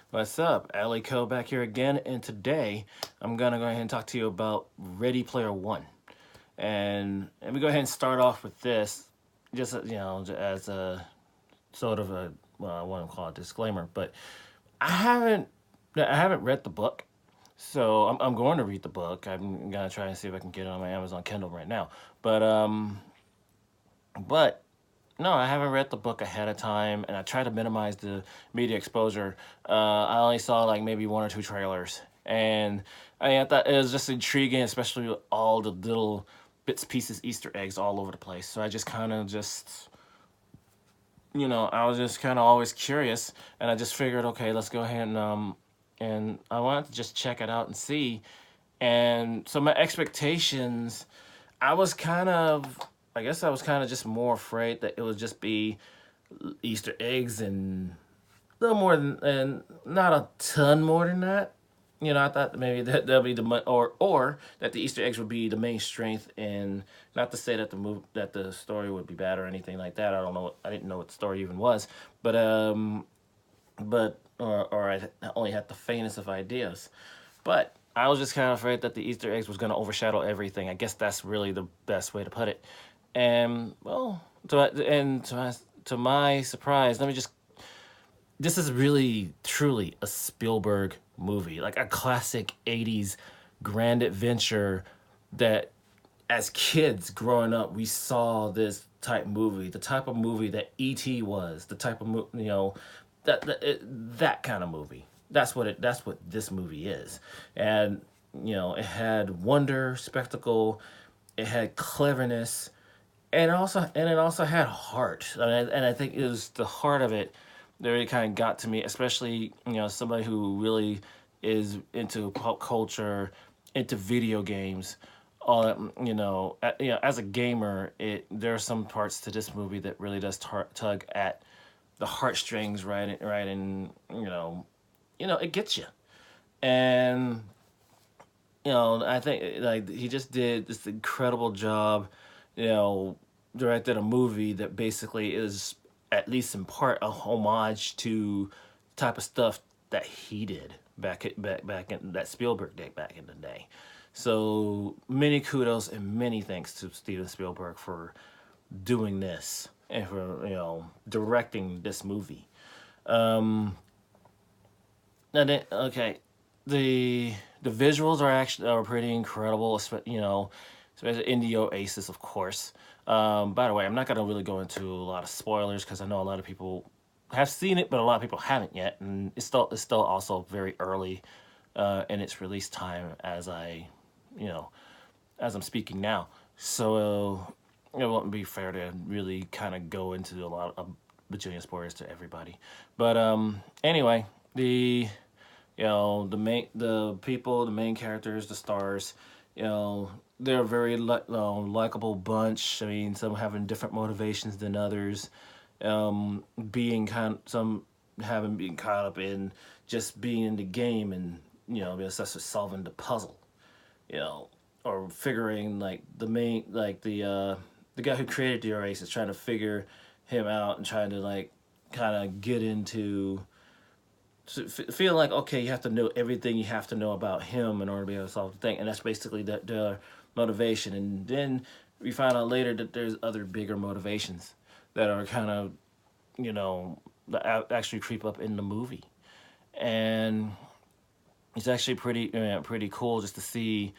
What's up? Alleyco back here again, and today I'm gonna go ahead and talk to you about Ready Player One. And we go ahead and start off with this, just as a sort of a well, I want to call it a disclaimer, but I haven't I haven't read the book, so I'm going to read the book. I'm gonna try and see if I can get it on my Amazon Kindle right now. But um, but no, I haven't read the book ahead of time, and I try to minimize the media exposure. I only saw like maybe one or two trailers, and I thought it was just intriguing, especially with all the little bits, pieces, Easter eggs all over the place. So I just kind of just, I was just kind of always curious, and I just figured, okay, let's go ahead and I wanted to just check it out and see. And so my expectations, I was kind of, I guess I was kind of just more afraid that it would just be Easter eggs and a little more than, and not a ton more than that. I thought maybe that'll be or that the Easter eggs would be the main strength, and not to say that the story would be bad or anything like that. I don't know. I didn't know what the story even was, but I only had the faintest of ideas. But I was just kind of afraid that the Easter eggs was going to overshadow everything. I guess that's really the best way to put it. And well, to my surprise, let me just. This is really truly a Spielberg movie, like a classic '80s grand adventure that, as kids growing up, we saw this type movie, the type of movie that E.T. was, the type of that kind of movie. That's what this movie is. And it had wonder, spectacle, it had cleverness, and it also had heart. And I think it was the heart of it that really kind of got to me, especially somebody who really is into pop culture, into video games. All that, as a gamer, there are some parts to this movie that really does tug at the heartstrings, right, and it gets you. And I think like he just did this incredible job, you know, directed a movie that basically is at least in part a homage to the type of stuff that he did back in that Spielberg did back in the day. So many kudos and many thanks to Steven Spielberg for doing this and for directing this movie. Um, and then, okay, the the visuals are pretty incredible. Especially in the Oasis, of course. By the way, I'm not gonna really go into a lot of spoilers because I know a lot of people have seen it, but a lot of people haven't yet, and it's still also very early in its release time you know, as I'm speaking now. So it wouldn't be fair to really kind of go into a lot of bajillion spoilers to everybody. But anyway, the main characters, the stars, they're a very likable bunch. I mean, some having different motivations than others. Some having been caught up in just being in the game and being obsessed with solving the puzzle. You know, or figuring like the guy who created the race is trying to figure him out and trying to like kind of get into feel like okay, you have to know everything you have to know about him in order to be able to solve the thing, and that's basically the motivation. And then we find out later that there's other bigger motivations that are kind of that actually creep up in the movie, and it's actually pretty cool just to see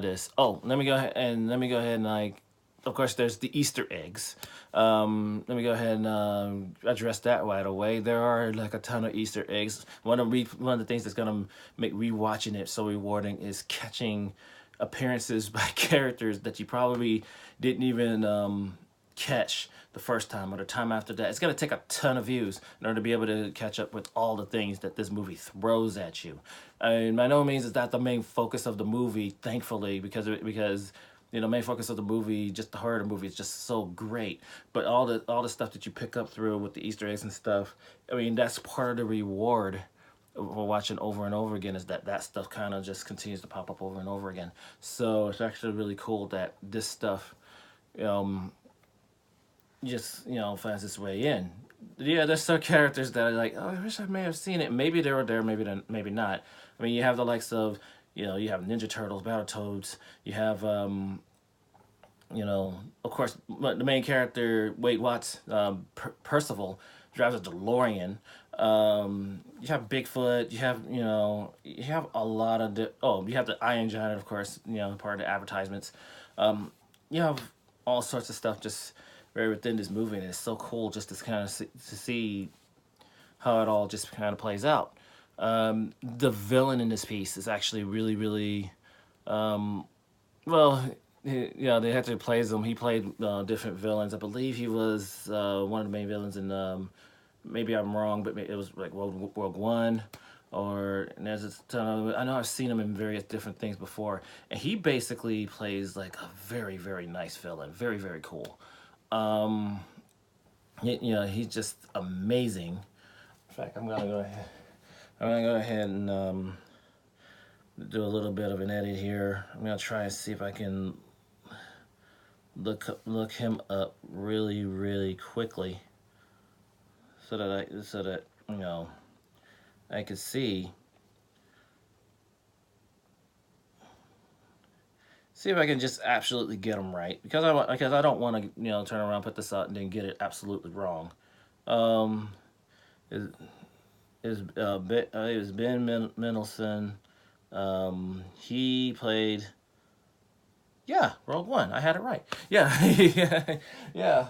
this. Oh, let me go ahead and like, of course, there's the Easter eggs. Let me go ahead and address that right away. There are like a ton of Easter eggs. One of the things that's gonna make rewatching it so rewarding is catching appearances by characters that you probably didn't even catch the first time or the time after that. It's gonna take a ton of views in order to be able to catch up with all the things that this movie throws at you. I mean, by no means is that the main focus of the movie, thankfully, because main focus of the movie, just the heart of the movie, is just so great. But all the stuff that you pick up through with the Easter eggs and stuff, I mean, that's part of the reward for watching over and over again, is that stuff kind of just continues to pop up over and over again. So it's actually really cool that this stuff um, just finds its way in. yeah, there's some characters that are like, oh, I wish I may have seen it. Maybe they were there, maybe not. I mean, you have the likes of, you have Ninja Turtles, Battletoads. You have, of course, the main character, Wade Watts, Percival, drives a DeLorean. You have Bigfoot. You have a lot of you have the Iron Giant, of course. Part of the advertisements. You have all sorts of stuff just right within this movie, and it's so cool just to kind of see how it all just kind of plays out. The villain in this piece is actually really, really well. They had to play him. He played different villains. I believe he was one of the main villains in. Maybe I'm wrong, but it was like World One, or and there's a ton of. I know I've seen him in various different things before, and he basically plays like a very, very nice villain. Very, very cool. Um, he's just amazing. In fact, I'm gonna go ahead. I'm gonna go ahead and do a little bit of an edit here. I'm gonna try and see if I can look him up really, really quickly, so that I could see if I can just absolutely get him right, because I don't want to turn around, put this out, and then get it absolutely wrong. Um, is it was Ben Mendelsohn. He played, yeah, Rogue One. I had it right. Yeah, yeah, yeah,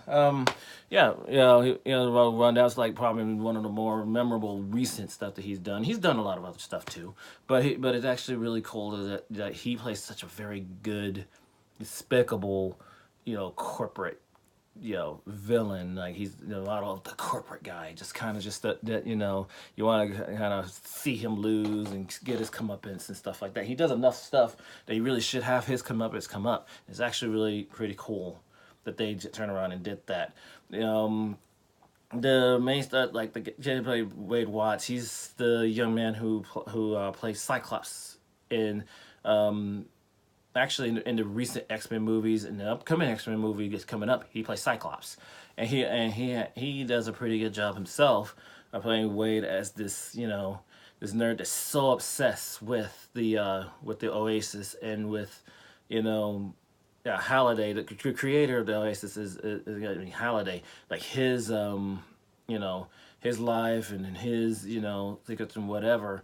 Rogue One. That's like probably one of the more memorable recent stuff that he's done. He's done a lot of other stuff too, but it's actually really cool that he plays such a very good, despicable, corporate, villain. Like he's a lot of the corporate guy, just kind of just that you want to kind of see him lose and get his comeuppance and stuff like that. He does enough stuff that he really should have his comeuppance come up. It's actually really pretty cool that they turn around and did that. Um, the main stuff, like the kid played Wade Watts. He's the young man who plays Cyclops in actually in the recent X-Men movies and the upcoming X-Men movie that's coming up. He plays Cyclops, and he does a pretty good job himself of playing Wade as this nerd that's so obsessed with the Oasis, and with you know Halliday, the creator of the Oasis is Halliday. Like you know, his life and his secrets and whatever.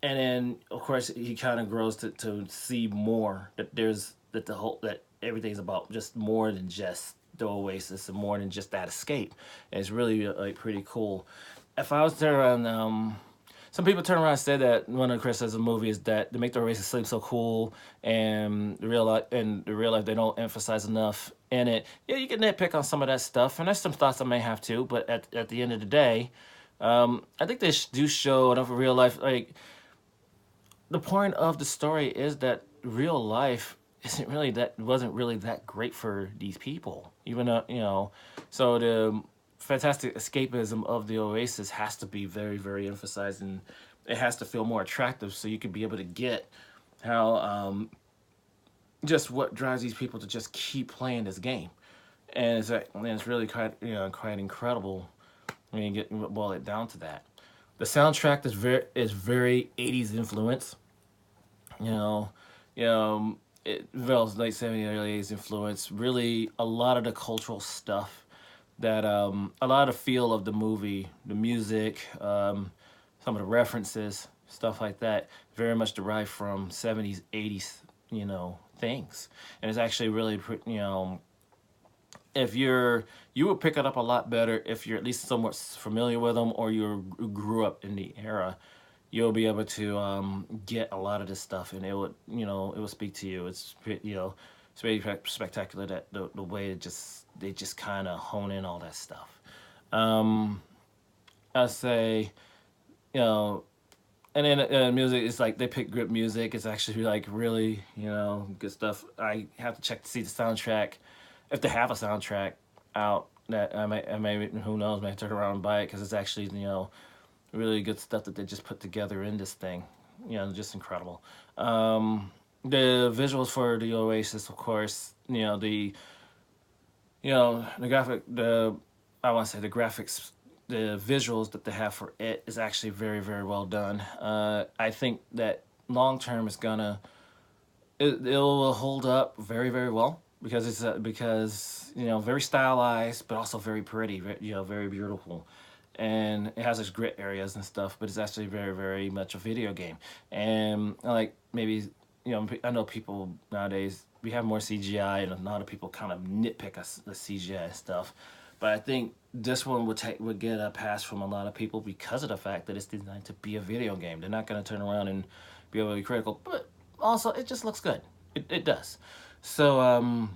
And then of course he kind of grows to see more that the whole that everything's about just more than just the Oasis and more than just that escape. And it's really like pretty cool. If I was to turn around, some people turn around and say that one of the criticisms of the movie is that they make the Oasis seem so cool, and the real life they don't emphasize enough in it. Yeah, you can nitpick on some of that stuff, and there's some thoughts I may have too. But at the end of the day, I think they do show enough of real life. Like the point of the story is that real life wasn't really that great for these people, even though so the fantastic escapism of the Oasis has to be very, very emphasized, and it has to feel more attractive so you can be able to get how just what drives these people to just keep playing this game. And it's really quite incredible when you boil it down to that. The soundtrack is very 80s influence. You know, it Vel's late 70s, early 80s influence. Really, a lot of the cultural stuff that a lot of the feel of the movie, the music, some of the references, stuff like that, very much derived from 70s, 80s, things. And it's actually really, if you would pick it up a lot better if you're at least somewhat familiar with them, or you grew up in the era. You'll be able to get a lot of this stuff, and it would speak to you. It's really spectacular that the way they just kind of hone in all that stuff. Um, I say, you know, and then music is like they pick good music. It's actually like really good stuff. I have to check to see the soundtrack, if they have a soundtrack out. That I may who knows, may turn around and buy it, because it's actually really good stuff that they just put together in this thing. Just incredible. The visuals for the Oasis, of course, the graphic, the I want to say the graphics, the visuals that they have for it is actually very, very well done. I think that long term is gonna it will hold up very, very well because it's because very stylized but also very pretty, very beautiful, and it has its grit areas and stuff. But it's actually very, very much a video game, and like maybe I know people nowadays we have more CGI, and a lot of people kind of nitpick us the CGI stuff. But I think this one would get a pass from a lot of people because of the fact that it's designed to be a video game. They're not going to turn around and be able to be critical, but also it just looks good. It does. So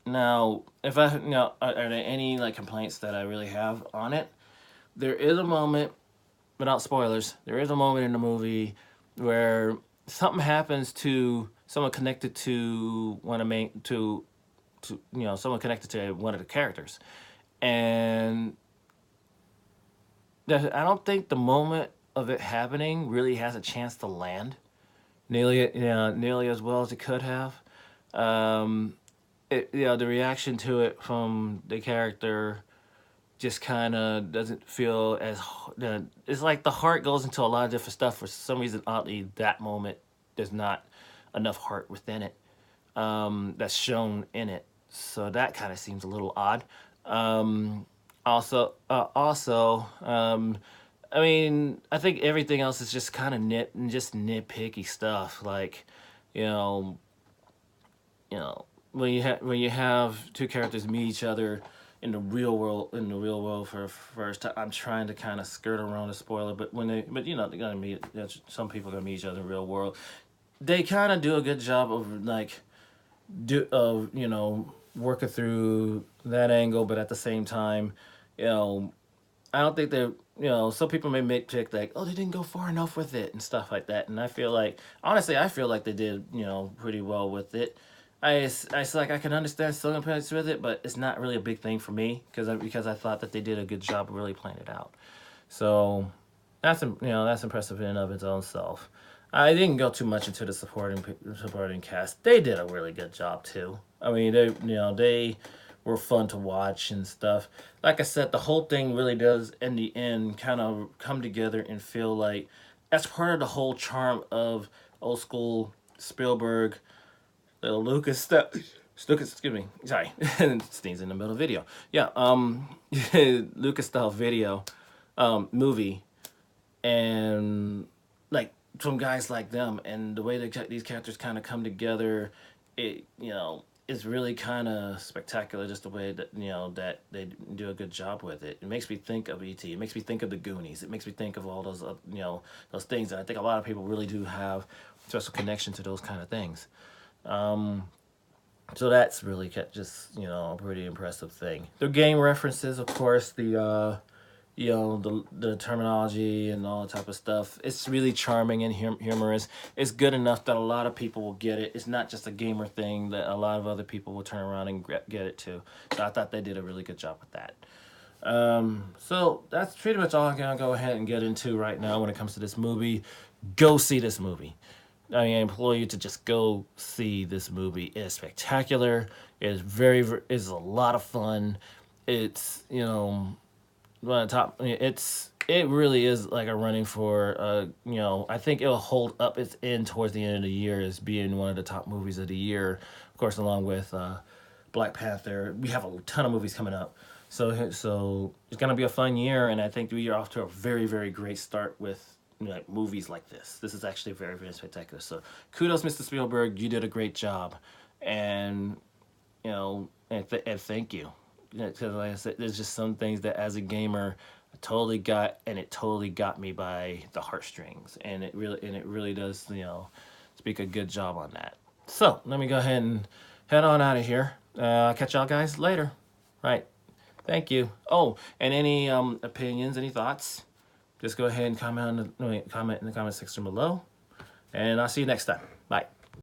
now if I are there any like complaints that I really have on it? There is a moment, without spoilers, there is a moment in the movie where something happens to someone connected to one of main to someone connected to one of the characters, and I don't think the moment of it happening really has a chance to land nearly as well as it could have. Um, the reaction to it from the character just kind of doesn't feel as it's like the heart goes into a lot of different stuff. For some reason, oddly, that moment there's not enough heart within it, that's shown in it. So that kind of seems a little odd. I mean, I think everything else is just kind of just nitpicky stuff. Like, you know, when you have two characters meet each other in the real world for the first time. I'm trying to kind of skirt around the spoiler, but they're gonna meet. Some people are gonna meet each other in the real world. They kind of do a good job of like working through that angle, but at the same time, you know, I don't think they're some people may make pick like, oh, they didn't go far enough with it and stuff like that, and I feel like honestly I feel like they did pretty well with it. I like I can understand still points with it, but it's not really a big thing for me because I thought that they did a good job of really playing it out. So that's impressive in and of its own self. I didn't go too much into the supporting cast. They did a really good job too. I mean, they were fun to watch and stuff. Like I said, the whole thing really does in the end kind of come together and feel like that's part of the whole charm of old school Spielberg, little Lucas stuff. Lucas, excuse me, sorry, sneeze in the middle of the video. Yeah, Lucas style video, movie, and like from guys like them, and the way that these characters kind of come together, it is really kind of spectacular. Just the way that that they do a good job with it. It makes me think of E.T. It makes me think of the Goonies. It makes me think of all those those things. And I think a lot of people really do have a special connection to those kind of things. So that's really just a pretty impressive thing. The game references, of course, the terminology and all that type of stuff. It's really charming and humorous. It's good enough that a lot of people will get it. It's not just a gamer thing that a lot of other people will turn around and get it too. So I thought they did a really good job with that. So that's pretty much all I'm gonna go ahead and get into right now when it comes to this movie. Go see this movie. I implore you to just go see this movie. It is spectacular. It is it's a lot of fun. It's one of the top. It really is like a running for I think it'll hold up its end towards the end of the year as being one of the top movies of the year. Of course, along with Black Panther. We have a ton of movies coming up. So it's gonna be a fun year, and I think we are off to a very, very great start with like movies like this. This is actually very, very spectacular. So kudos, Mr. Spielberg. You did a great job, and and thank you. Because like I said, there's just some things that as a gamer I totally got, and it totally got me by the heartstrings, and it really does speak a good job on that. So let me go ahead and head on out of here. I'll catch y'all guys later. Right. Thank you. Oh, and any opinions, any thoughts? Just go ahead and comment in the comment section below, and I'll see you next time. Bye.